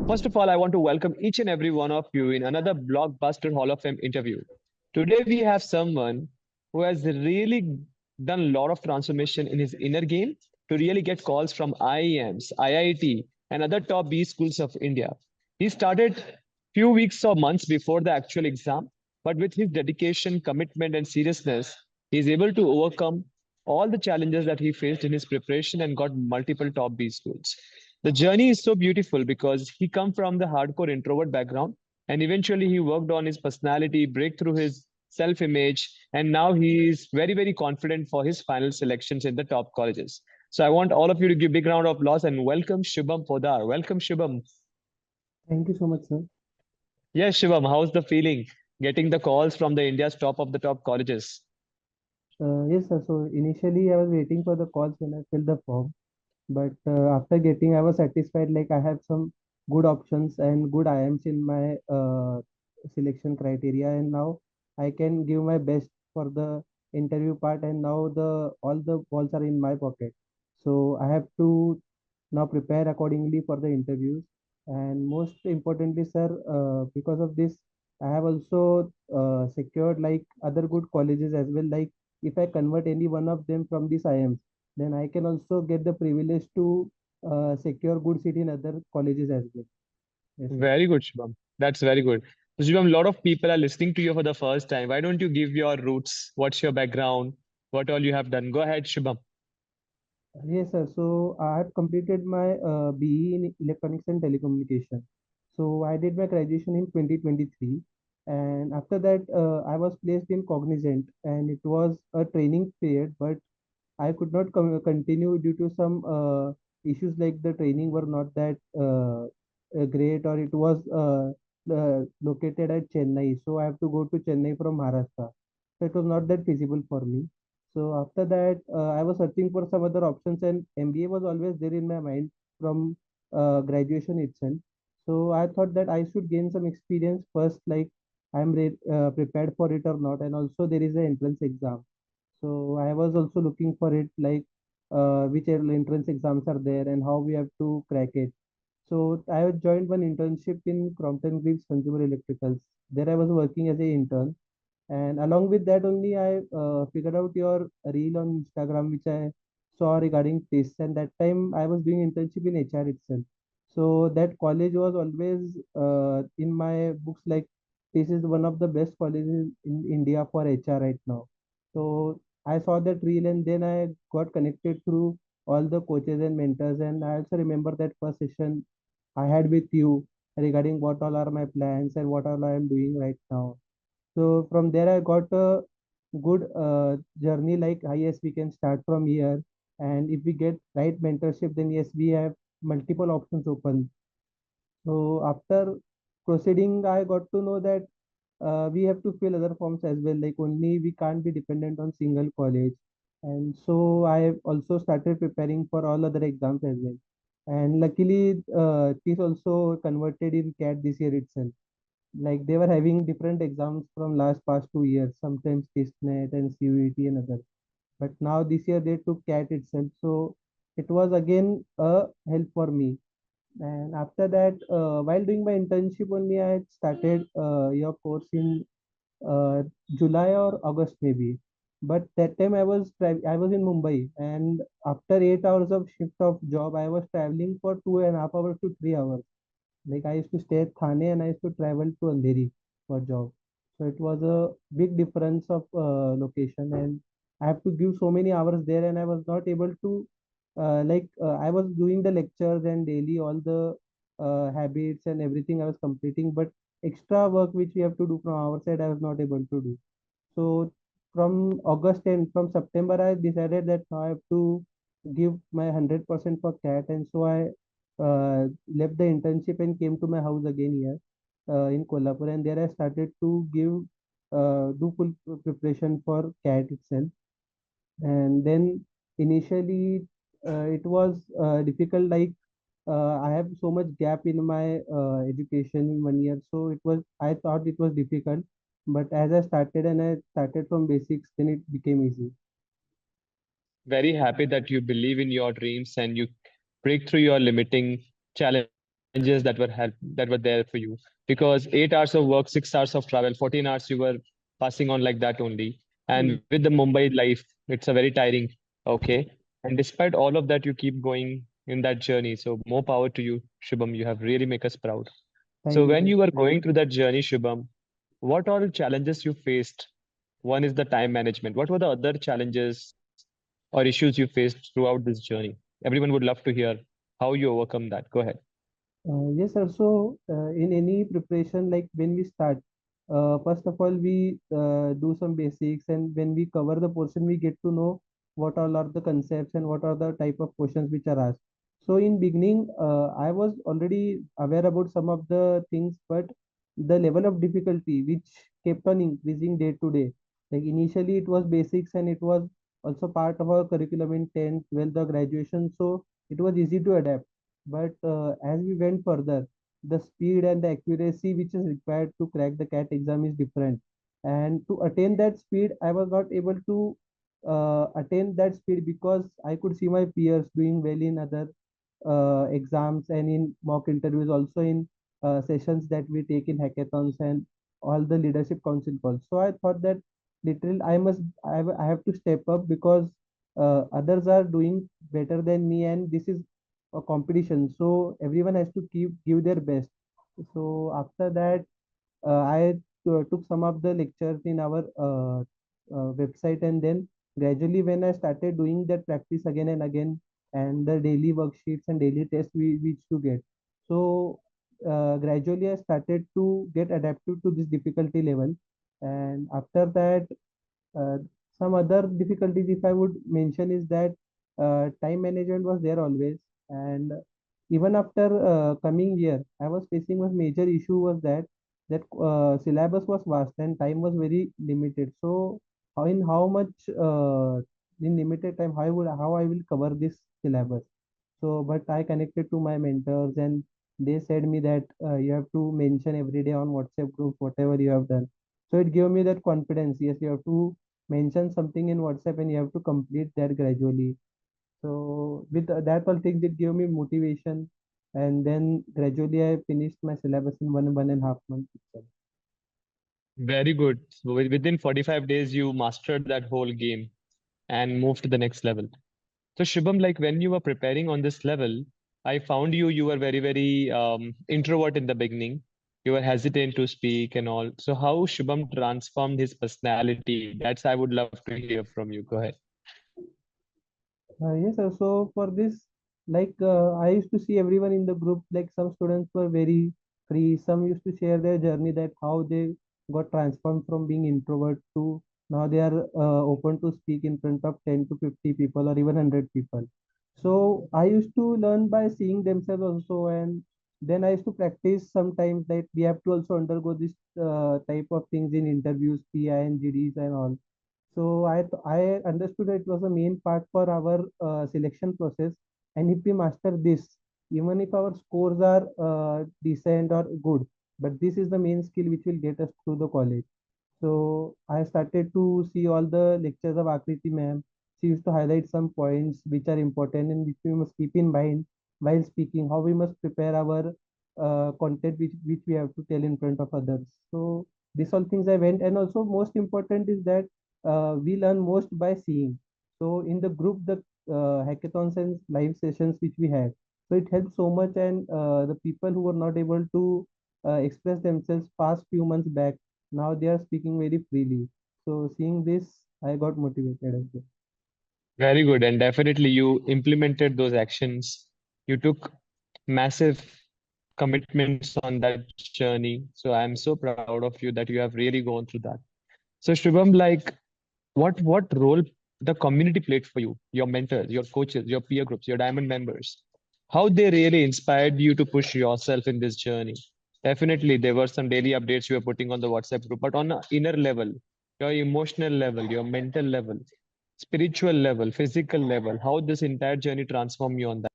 First of all, I want to welcome each and every one of you in another blockbuster Hall of Fame interview. Today, we have someone who has really done a lot of transformation in his inner game to really get calls from IIMs, IIT, and other top B schools of India. He started few weeks or months before the actual exam, but with his dedication, commitment, and seriousness, he is able to overcome all the challenges that he faced in his preparation and got multiple top B schools. The journey is so beautiful because he come from the hardcore introvert background and eventually he worked on his personality, break through his self-image, and now he is very confident for his final selections in the top colleges. So I want all of you to give a big round of applause and welcome Shubham Podar. Welcome Shubham. Thank you so much, sir. Yes, Shubham, how's the feeling getting the calls from the India's top of the top colleges? Yes, sir. So initially, I was waiting for the calls when I filled the form, but after getting, I was satisfied. Like I have some good options and good IIMs in my selection criteria, and now I can give my best for the interview part. And now the all the balls are in my pocket, so I have to now prepare accordingly for the interviews. And most importantly, sir, because of this, I have also secured like other good colleges as well. Like if I convert any one of them from these IIMs, then I can also get the privilege to secure good seat in other colleges as well. Yes, sir. Very good, Shubham. That's very good. So, Shubham, a lot of people are listening to you for the first time. Why don't you give your roots? What's your background? What all you have done? Go ahead, Shubham. Yes, sir. So I have completed my BE in Electronics and Telecommunication. So I did my graduation in 2023, and after that I was placed in Cognizant, and it was a training period, but I could not continue due to some issues like the training were not that great, or it was located at Chennai. So I have to go to Chennai from Maharashtra. So it was not that feasible for me. So after that, I was searching for some other options, and MBA was always there in my mind from graduation itself. So I thought that I should gain some experience first, like I'm prepared for it or not, and also there is an entrance exam. So I was also looking for it, like which entrance exams are there and how we have to crack it. So I have joined one internship in Crompton Greaves Consumer Electricals. There I was working as an intern, and along with that only I figured out your reel on Instagram, which I saw regarding this. And that time I was doing internship in HR itself. So that college was always in my books, like this is one of the best colleges in India for HR right now. So I saw that reel, and then I got connected through all the coaches and mentors. And I also remember that first session I had with you regarding what all are my plans and what all I am doing right now. So from there, I got a good journey. Like, yes, we can start from here, and if we get right mentorship, then yes, we have multiple options open. So after proceeding, I got to know that we have to fill other forms as well. Like only we can't be dependent on single college, and so I have also started preparing for all other exams as well. And luckily, this also converted in CAT this year itself. Like they were having different exams from last past 2 years, sometimes testnet and CUET and others, but now this year they took CAT itself, so it was again a help for me. And after that, while doing my internship only, I had started your course in uh, July or August maybe. But that time I was in Mumbai, and after 8 hours of shift of job, I was traveling for 2.5 hours to 3 hours. Like I used to stay at Thane and I used to travel to Andheri for job. So it was a big difference of location, and I have to give so many hours there, and I was not able to I was doing the lectures and daily all the habits and everything I was completing, but extra work which we have to do from our side, I was not able to do. So from August and from September, I decided that now I have to give my 100% for CAT, and so I left the internship and came to my house again here in Kolhapur, and there I started to give do full preparation for CAT itself. And then initially it was difficult, like I have so much gap in my education in 1 year, so it was I thought it was difficult, but as I started and I started from basics, then it became easy. Very happy that you believe in your dreams and you break through your limiting challenges. challenges that were there for you? Because 8 hours of work, 6 hours of travel, 14 hours you were passing on like that only. Yes. And with the Mumbai life, it's a very tiring. Okay. And despite all of that, you keep going in that journey. So more power to you, Shubham. You have really make us proud. So Thank you, when sir. you were going through that journey, Shubham, what all challenges you faced? One is the time management. What were the other challenges or issues you faced throughout this journey? Everyone would love to hear how you overcome that. Go ahead. Yes, sir. So, in any preparation, like when we start, first of all, we do some basics, and when we cover the portion, we get to know what all are the concepts and what are the type of questions which are asked. So, in beginning, I was already aware about some of the things, but the level of difficulty which kept on increasing day to day. Like initially, it was basics, and it was also part of our curriculum in 10th, 12th, or graduation. So, it was easy to adapt, but as we went further, the speed and the accuracy which is required to crack the CAT exam is different. And to attain that speed, I was not able to attain that speed because I could see my peers doing well in other exams and in mock interviews, also in sessions that we take in hackathons and all the leadership council calls. So I thought that literally I have to step up because others are doing better than me, and this is a competition, so everyone has to give their best. So after that, I took some of the lectures in our website, and then gradually when I started doing that practice again and again, and the daily worksheets and daily tests we used to get, so gradually I started to get adapted to this difficulty level. And after that, uh, some other difficulties, if I would mention, is that time management was there always. And even after coming year, I was facing one major issue was that syllabus was vast and time was very limited. So how much in limited time how I will cover this syllabus? So, but I connected to my mentors, and they said me that you have to mention every day on WhatsApp group whatever you have done. So it gave me that confidence. Yes, you have to mention something in WhatsApp and you have to complete that gradually. So with that all things, it gave me motivation, and then gradually I finished my syllabus in 1.5 months itself. Very good. So within 45 days, you mastered that whole game and moved to the next level. So Shubham, like when you were preparing on this level, I found you were very, very introvert in the beginning. You were hesitant to speak and all. So how Shubham transformed his personality? That's I would love to hear from you. Go ahead. Yes, sir. So for this, like I used to see everyone in the group, like some students were very free. Some used to share their journey, that how they got transformed from being introvert to now they are open to speak in front of 10 to 50 people or even 100 people. So I used to learn by seeing themselves also, and then I used to practice sometimes that we have to also undergo this type of things in interviews, PI and GDs and all. So I understood that it was a main part for our selection process. And if we master this, even if our scores are decent or good, but this is the main skill which will get us through the college. So I started to see all the lectures of Akriti ma'am. She used to highlight some points which are important and which we must keep in mind while speaking, how we must prepare our content which we have to tell in front of others. So these all things I went, and also most important is that we learn most by seeing. So in the group, the hackathons and live sessions which we had, so it helped so much. And the people who were not able to express themselves past few months back, now they are speaking very freely. So seeing this, I got motivated as well. Very good. And definitely you implemented those actions. You took massive commitments on that journey. So I'm so proud of you that you have really gone through that. So Shubham, like what role the community played for you, your mentors, your coaches, your peer groups, your diamond members, how they really inspired you to push yourself in this journey? Definitely, there were some daily updates you were putting on the WhatsApp group, but on an inner level, your emotional level, your mental level, spiritual level, physical level, how this entire journey transformed you on that.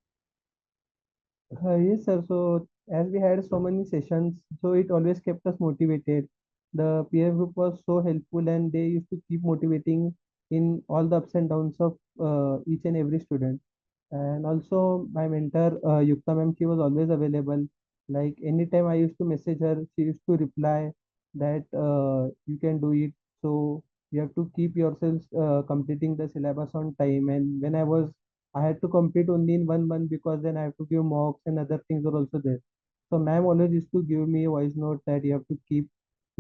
Yes, sir. So as we had so many sessions, so it always kept us motivated. The peer group was so helpful, and they used to keep motivating in all the ups and downs of each and every student. And also my mentor, Yukta ma'am, she was always available. Like anytime I used to message her, she used to reply that you can do it. So you have to keep yourselves completing the syllabus on time. And when I had to complete only in 1 month because then I have to give mocks and other things are also there. So ma'am always used to give me a voice note that you have to keep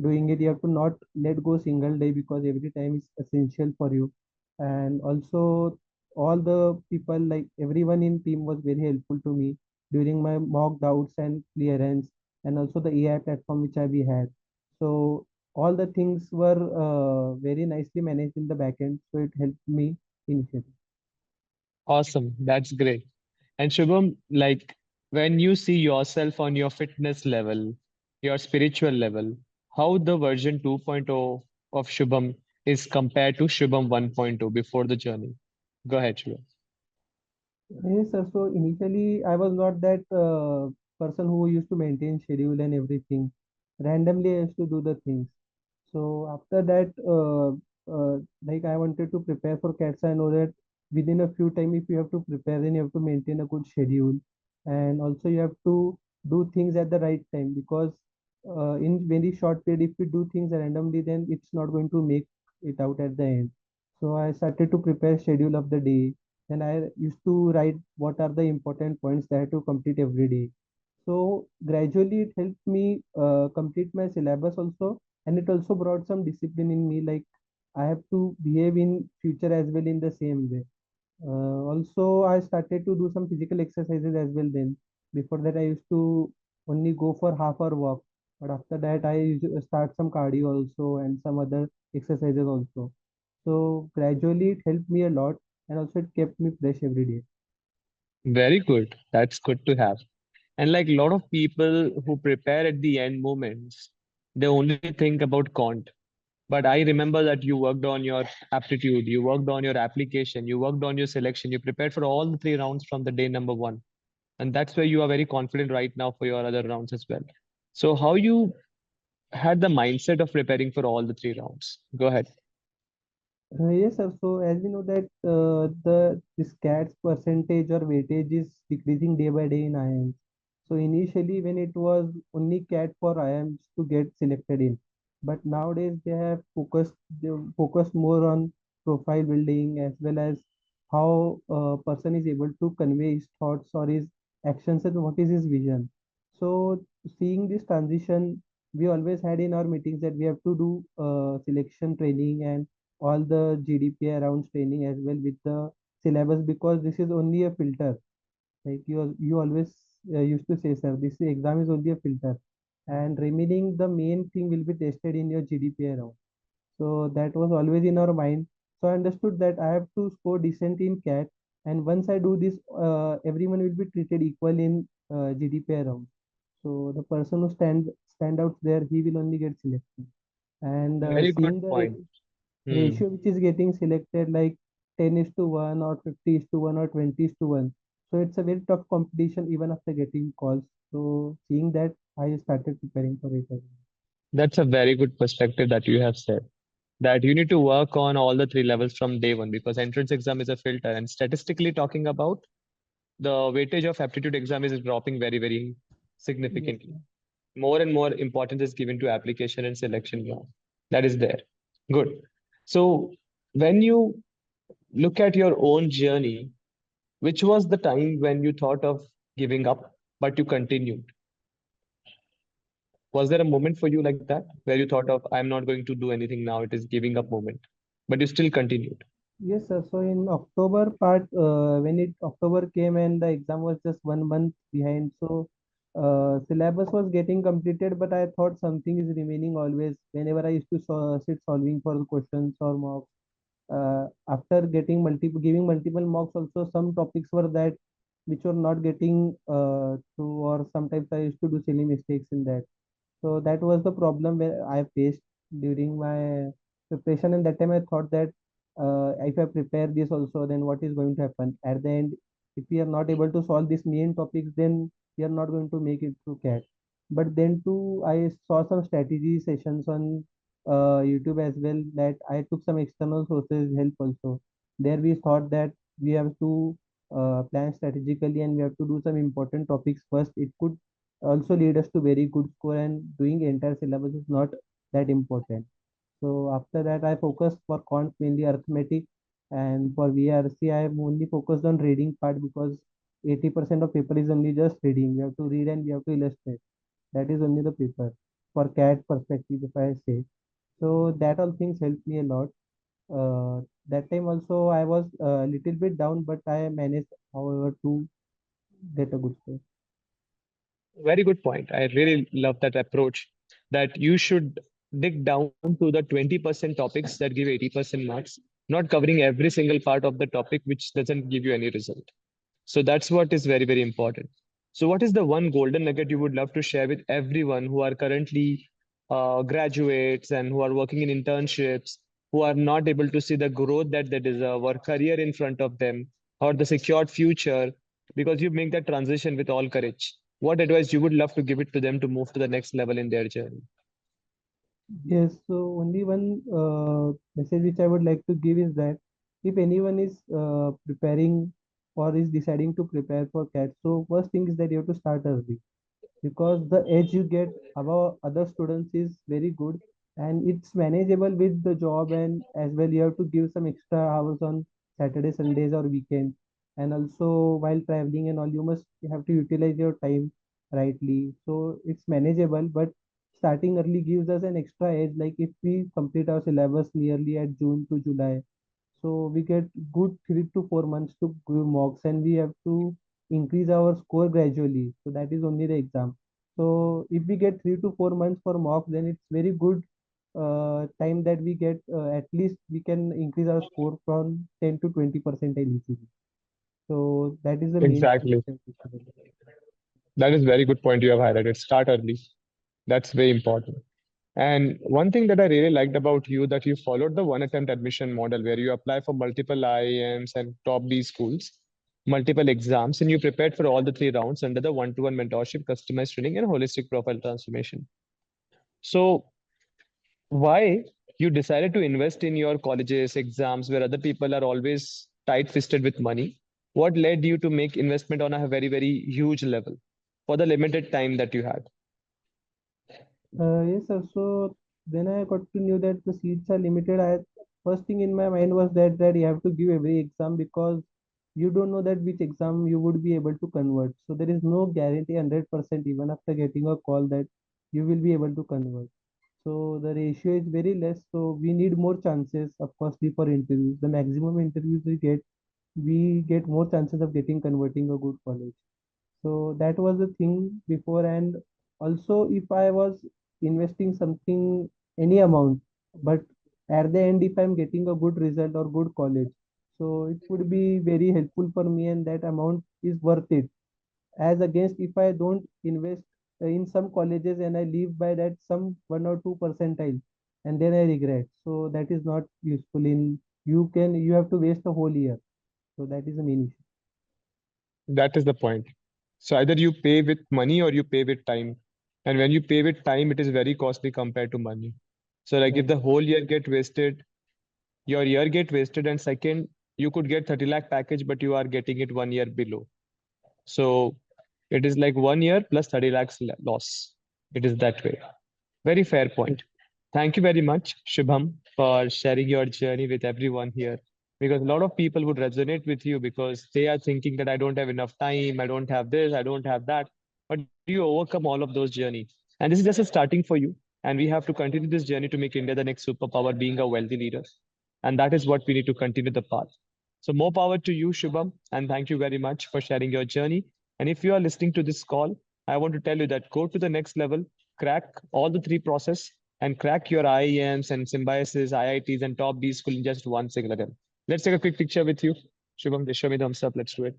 doing it. You have to not let go single day because every time is essential for you. And also all the people, like everyone in team was very helpful to me during my mock doubts and clearance, and also the AI platform which we had. So all the things were very nicely managed in the backend, so it helped me initially. Awesome. That's great. And Shubham, like when you see yourself on your fitness level, your spiritual level, how the version 2.0 of Shubham is compared to Shubham 1.0 before the journey? Go ahead, Shubham. Yes, sir. So initially, I was not that person who used to maintain schedule and everything. Randomly, I used to do the things. So after that, like I wanted to prepare for CATS. I know that within a few time, if you have to prepare, then you have to maintain a good schedule, and also you have to do things at the right time because in very short period, if you do things randomly, then it's not going to make it out at the end. So I started to prepare schedule of the day. Then I used to write what are the important points that I have to complete every day. So gradually it helped me complete my syllabus also, and it also brought some discipline in me. Like I have to behave in future as well in the same way. Also, I started to do some physical exercises as well. Then before that, I used to only go for half-hour walk, but after that, I used to start some cardio also and some other exercises also. So gradually, it helped me a lot, and also it kept me fresh every day. Very good. That's good to have. And like a lot of people who prepare at the end moments, they only think about content. But I remember that you worked on your aptitude, you worked on your application, you worked on your selection, you prepared for all the three rounds from the day number one. And that's where you are very confident right now for your other rounds as well. So how you had the mindset of preparing for all the three rounds? Go ahead. Yes, sir. So as we know that the this cat's percentage or weightage is decreasing day by day in IIMs. So initially, when it was only cat for IIMs to get selected in, but nowadays they focused more on profile building as well as how a person is able to convey his thoughts or his actions and what is his vision. So seeing this transition, we always had in our meetings that we have to do selection training and all the GDPR rounds training as well with the syllabus because this is only a filter. Like you always used to say, sir, this exam is only a filter, and remaining the main thing will be tested in your GDPR round. So that was always in our mind. So I understood that I have to score decent in CAT, and once I do this, everyone will be treated equal in GDPR round. So the person who stand out there, he will only get selected. And Very good seeing the point. Hmm. ratio which is getting selected like 10 is to 1 or 50 is to 1 or 20 is to 1, so it's a very tough competition even after getting calls. So seeing that, I started preparing for it as That's a very good perspective that you have said. That you need to work on all the three levels from day one because entrance exam is a filter. And statistically talking about, the weightage of aptitude exam is dropping very, very well. Yes, significantly. sir. More and more importance is given to application and selection round. That is there. Good. So when you look at your own journey, which was the time when you thought of giving up, but you continued? Was there a moment for you like that where you thought of, I'm not going to do anything now, it is giving up moment, but you still continued? Yes, sir. So in October part, when it October came and the exam was just 1 month behind, so syllabus was getting completed, but I thought something is remaining always. Whenever I used to sit solving for the questions or mocks, after getting multiple giving multiple mocks, also some topics were that which were not getting through, or sometimes I used to do silly mistakes in that. So that was the problem where I faced during my preparation. And that time I thought that if I prepare this also, then what is going to happen? At the end, if we are not able to solve these main topics, then we are not going to make it through CAT. But then too, I saw some strategy sessions on YouTube as well, that I took some external sources help also. There we thought that we have to plan strategically and we have to do some important topics first. It could also lead us to very good score, and doing entire syllabus is not that important. So after that, I focused for cons mainly arithmetic, and for VRC, I am only focused on reading part because 80% of paper is only just reading. We have to read and we have to illustrate. That is only the paper. For CAT perspective, if I say. So that all things helped me a lot. That time also I was a little bit down, but I managed, however, to get a good score. Very good point. I really love that approach that you should dig down to the 20% topics that give 80% marks, not covering every single part of the topic, which doesn't give you any result. So that's what is very, very important. So, what is the one golden nugget you would love to share with everyone who are currently graduates and who are working in internships, who are not able to see the growth that they deserve or career in front of them or the secured future because you make that transition with all courage? What advice you would love to give it to them to move to the next level in their journey? Yes, so only one message which I would like to give is that if anyone is preparing or is deciding to prepare for CAT, so first thing is that you have to start early, because the edge you get above other students is very good, and it's manageable with the job, and as well you have to give some extra hours on Saturday, Sundays or weekends, and also while traveling and all you have to utilize your time rightly. So it's manageable, but starting early gives us an extra edge. Like if we complete our syllabus nearly at June to July, so we get good 3 to 4 months to give mocks, and we have to increase our score gradually. So that is only the exam. So if we get 3 to 4 months for mocks, then it's very good time that we get, at least we can increase our score from 10 to 20% easily. So that is the main Exactly. suggestion. That is very good point you have highlighted. Start early. That's very important. And one thing that I really liked about you that you followed the one attempt admission model where you apply for multiple IIMs and top B schools, multiple exams, and you prepared for all the three rounds under the one-to-one mentorship, customized training, and holistic profile transformation. So why you decided to invest in your colleges exams where other people are always tight-fisted with money? What led you to make investment on a very, very huge level for the limited time that you had? Yes, sir. So then I got to know that the seats are limited. I first thing in my mind was that you have to give every exam, because you don't know that which exam you would be able to convert. So there is no guarantee 100% even after getting a call that you will be able to convert. So the ratio is very less. So we need more chances, of course, for interviews. The maximum interviews we get more chances of getting converting a good college. So that was the thing before. And also if I was investing something, any amount, but at the end if I'm getting a good result or good college, so it would be very helpful for me, and that amount is worth it, as against if I don't invest in some colleges and I leave by that some 1 or 2 percentile, and then I regret. So that is not useful. In you have to waste a whole year. So that is the main issue. That is the point. So either you pay with money or you pay with time. And when you pay with time, it is very costly compared to money. So like if Right. the whole year get wasted, your year get wasted, and second, you could get 30 lakh package, but you are getting it 1 year below. So it is like 1 year plus 30 lakhs loss. It is that way. Very fair point. Thank you very much, Shubham, for sharing your journey with everyone here. Because a lot of people would resonate with you because they are thinking that I don't have enough time, I don't have this, I don't have that. But you overcome all of those journeys. And this is just a starting for you. And we have to continue this journey to make India the next superpower, being a wealthy leader. And that is what we need to continue the path. So more power to you, Shubham, and thank you very much for sharing your journey. And if you are listening to this call, I want to tell you that go to the next level, crack all the three process, and crack your IIMs and symbiosis, IITs, and top B school in just one single attempt. Let's take a quick picture with you. Shubham, just show me the thumbs up. Let's do it.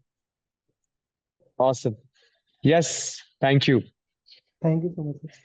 Awesome. Yes, thank you. Thank you so much, sir.